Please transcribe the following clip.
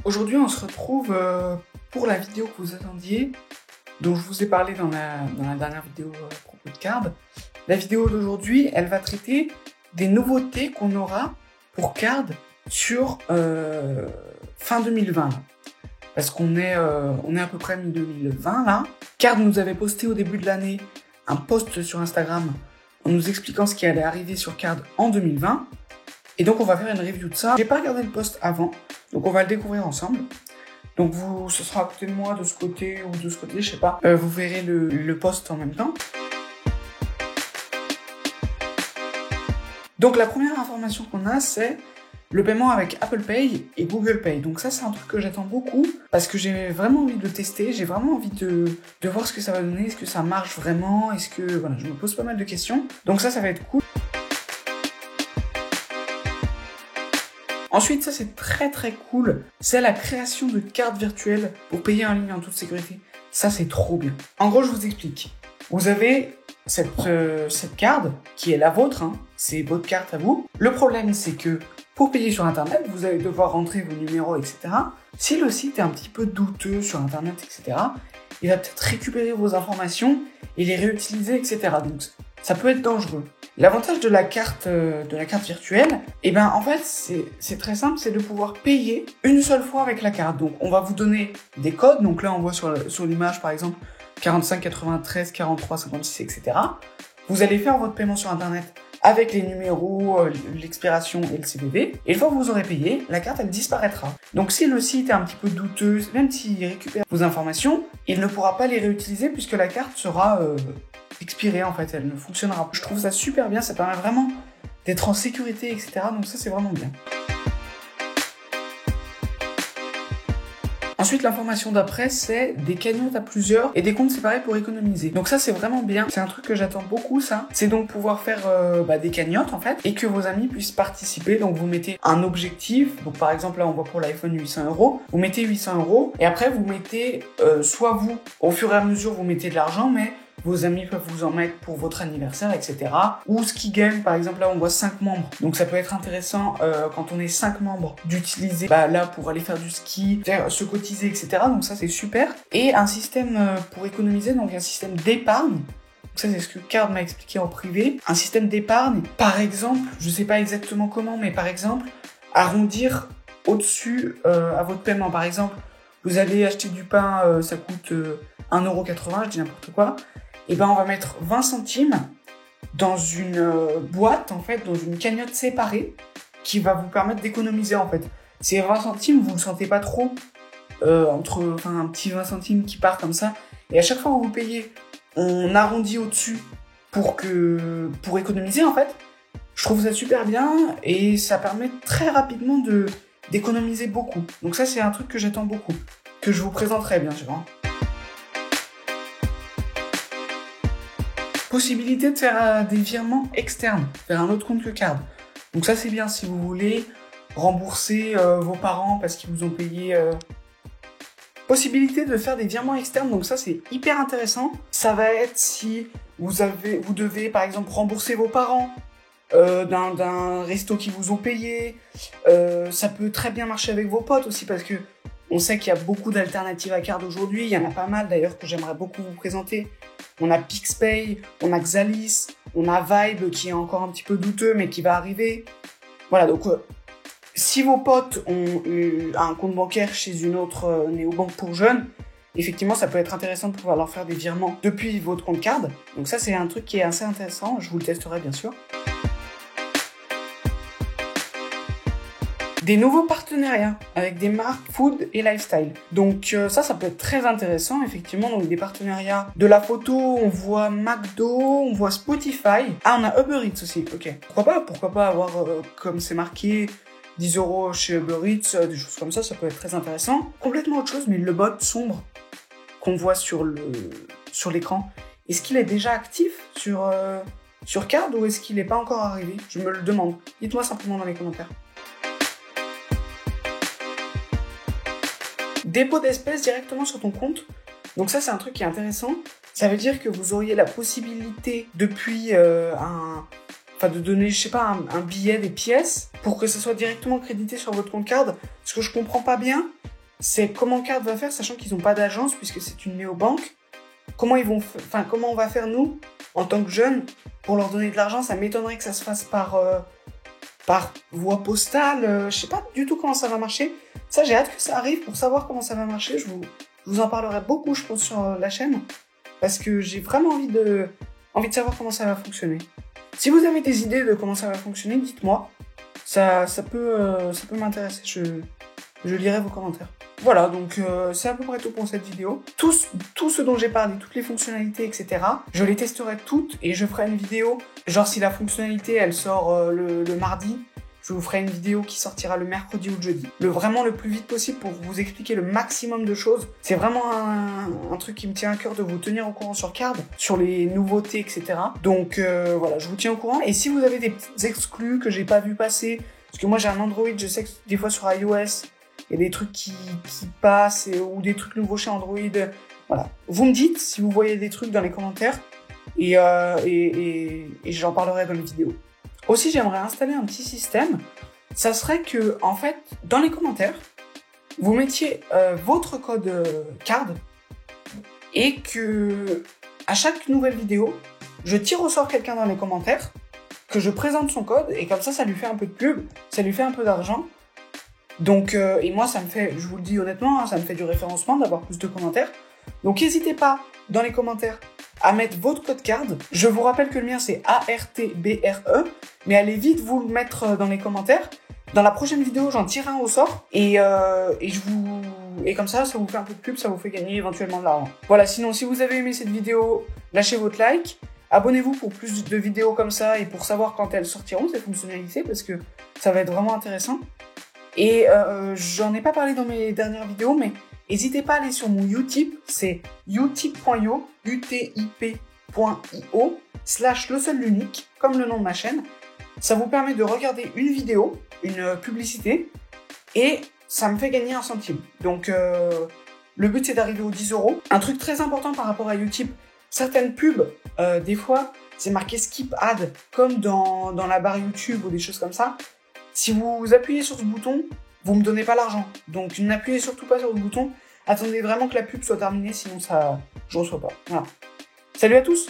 Aujourd'hui, on se retrouve pour la vidéo que vous attendiez, dont je vous ai parlé dans la dernière vidéo à propos de Card. La vidéo d'aujourd'hui, elle va traiter des nouveautés qu'on aura pour Card sur fin 2020. Là. Parce qu'on est à peu près mi-2020 là. Card nous avait posté au début de l'année un post sur Instagram en nous expliquant ce qui allait arriver sur Card en 2020. Et donc on va faire une review de ça. J'ai pas regardé le post avant, donc on va le découvrir ensemble. Donc ce sera à côté de moi, de ce côté ou de ce côté, je sais pas. Vous verrez le post en même temps. Donc la première information qu'on a, c'est le paiement avec Apple Pay et Google Pay. Donc ça, c'est un truc que j'attends beaucoup parce que j'ai vraiment envie de le tester. J'ai vraiment envie de voir ce que ça va donner. Est-ce que ça marche vraiment? Est-ce que... Voilà, je me pose pas mal de questions. Donc ça va être cool. Ensuite, ça c'est très très cool, c'est la création de cartes virtuelles pour payer en ligne en toute sécurité. Ça c'est trop bien. En gros, je vous explique. Vous avez cette carte qui est la vôtre, hein, c'est votre carte à vous. Le problème c'est que pour payer sur internet, vous allez devoir rentrer vos numéros, etc. Si le site est un petit peu douteux sur internet, etc., il va peut-être récupérer vos informations et les réutiliser, etc. Donc ça peut être dangereux. L'avantage de la carte virtuelle, eh ben en fait c'est très simple, c'est de pouvoir payer une seule fois avec la carte. Donc on va vous donner des codes. Donc là on voit sur l'image par exemple 45 93 43 56, etc. Vous allez faire votre paiement sur internet avec les numéros, l'expiration et le CVV. Et une fois que vous aurez payé, la carte elle disparaîtra. Donc si le site est un petit peu douteux, même s'il récupère vos informations, il ne pourra pas les réutiliser puisque la carte sera expirée en fait, elle ne fonctionnera pas. Je trouve ça super bien, ça permet vraiment d'être en sécurité, etc. Donc ça c'est vraiment bien. Ensuite, l'information d'après, c'est des cagnottes à plusieurs et des comptes séparés pour économiser. Donc ça, c'est vraiment bien. C'est un truc que j'attends beaucoup, ça. C'est donc pouvoir faire des cagnottes, en fait, et que vos amis puissent participer. Donc vous mettez un objectif. Donc par exemple, là, on voit pour l'iPhone 800 €. Vous mettez 800 € et après, vous mettez, soit vous, au fur et à mesure, vous mettez de l'argent, mais vos amis peuvent vous en mettre pour votre anniversaire, etc. Ou Ski Game, par exemple, là on voit 5 membres. Donc ça peut être intéressant quand on est 5 membres d'utiliser là pour aller faire du ski, se cotiser, etc. Donc ça c'est super. Et un système pour économiser, donc un système d'épargne. Ça c'est ce que Card m'a expliqué en privé. Un système d'épargne, par exemple, je sais pas exactement comment, mais par exemple, arrondir au-dessus à votre paiement. Par exemple, vous allez acheter du pain, ça coûte 1,80 €, je dis n'importe quoi. Et ben on va mettre 20 centimes dans une boîte, en fait, dans une cagnotte séparée qui va vous permettre d'économiser, en fait. Ces 20 centimes, vous ne le sentez pas trop un petit 20 centimes qui part comme ça. Et à chaque fois que vous payez, on arrondit au-dessus pour économiser, en fait. Je trouve ça super bien et ça permet très rapidement d'économiser beaucoup. Donc ça, c'est un truc que j'attends beaucoup, que je vous présenterai, bien sûr. Hein. Possibilité de faire des virements externes vers un autre compte que Card. Donc ça c'est bien si vous voulez rembourser vos parents parce qu'ils vous ont payé. Possibilité de faire des virements externes, donc ça c'est hyper intéressant. Ça va être si vous devez par exemple rembourser vos parents d'un resto qu'ils vous ont payé. Ça peut très bien marcher avec vos potes aussi parce que on sait qu'il y a beaucoup d'alternatives à Card aujourd'hui. Il y en a pas mal d'ailleurs que j'aimerais beaucoup vous présenter. On a PixPay, on a Xalis, on a Vibe qui est encore un petit peu douteux mais qui va arriver. Voilà, donc si vos potes ont un compte bancaire chez une autre néobanque pour jeunes, effectivement ça peut être intéressant de pouvoir leur faire des virements depuis votre compte Card. Donc ça c'est un truc qui est assez intéressant, je vous le testerai bien sûr. Des nouveaux partenariats avec des marques food et lifestyle. Donc ça peut être très intéressant, effectivement. Donc des partenariats de la photo, on voit McDo, on voit Spotify. Ah, on a Uber Eats aussi, ok. Pourquoi pas avoir, comme c'est marqué, 10 € chez Uber Eats, des choses comme ça peut être très intéressant. Complètement autre chose, mais le bot sombre qu'on voit sur l'écran, est-ce qu'il est déjà actif sur Card ou est-ce qu'il n'est pas encore arrivé? Je me le demande. Dites-moi simplement dans les commentaires. Dépôt d'espèces directement sur ton compte. Donc ça, c'est un truc qui est intéressant. Ça veut dire que vous auriez la possibilité depuis de donner, je sais pas, un billet, des pièces, pour que ça soit directement crédité sur votre compte Card. Ce que je comprends pas bien, c'est comment Card va faire, sachant qu'ils n'ont pas d'agence puisque c'est une néobanque. Comment on va faire nous, en tant que jeunes, pour leur donner de l'argent? Ça m'étonnerait que ça se fasse par voie postale. Je sais pas du tout comment ça va marcher. Ça, j'ai hâte que ça arrive pour savoir comment ça va marcher. Je vous en parlerai beaucoup, je pense, sur la chaîne, parce que j'ai vraiment envie de savoir comment ça va fonctionner. Si vous avez des idées de comment ça va fonctionner, dites-moi. Ça peut m'intéresser. Je lirai vos commentaires. Voilà, donc c'est à peu près tout pour cette vidéo. Tout ce dont j'ai parlé, toutes les fonctionnalités, etc., je les testerai toutes et je ferai une vidéo. Genre si la fonctionnalité, elle sort le mardi, je vous ferai une vidéo qui sortira le mercredi ou le jeudi. Vraiment le plus vite possible pour vous expliquer le maximum de choses. C'est vraiment un truc qui me tient à cœur de vous tenir au courant sur Card, sur les nouveautés, etc. Donc voilà, je vous tiens au courant. Et si vous avez des petites exclus que j'ai pas vu passer, parce que moi j'ai un Android, je sais que des fois sur iOS, il y a des trucs qui passent ou des trucs nouveaux chez Android. Voilà. Vous me dites si vous voyez des trucs dans les commentaires et j'en parlerai dans les vidéos. Aussi, j'aimerais installer un petit système. Ça serait que, en fait, dans les commentaires, vous mettiez votre code Card et que, à chaque nouvelle vidéo, je tire au sort quelqu'un dans les commentaires, que je présente son code et comme ça lui fait un peu de pub, ça lui fait un peu d'argent. Donc, et moi, ça me fait, je vous le dis honnêtement, hein, ça me fait du référencement d'avoir plus de commentaires. Donc, n'hésitez pas, dans les commentaires, à mettre votre code Card. Je vous rappelle que le mien, c'est ARTBRE, mais allez vite vous le mettre dans les commentaires. Dans la prochaine vidéo, j'en tire un au sort, et comme ça vous fait un peu de pub, ça vous fait gagner éventuellement de l'argent. Voilà, sinon, si vous avez aimé cette vidéo, lâchez votre like. Abonnez-vous pour plus de vidéos comme ça et pour savoir quand elles sortiront, ces fonctionnalités, parce que ça va être vraiment intéressant. Et j'en ai pas parlé dans mes dernières vidéos, mais n'hésitez pas à aller sur mon Utip, c'est utip.io, utip.io/le seul l'unique, comme le nom de ma chaîne. Ça vous permet de regarder une vidéo, une publicité, et ça me fait gagner 1 centime. Donc le but c'est d'arriver aux 10 €. Un truc très important par rapport à Utip, certaines pubs, des fois, c'est marqué skip ad, comme dans la barre YouTube ou des choses comme ça. Si vous appuyez sur ce bouton, vous me donnez pas l'argent. Donc n'appuyez surtout pas sur le bouton. Attendez vraiment que la pub soit terminée, sinon je reçois pas. Voilà. Salut à tous!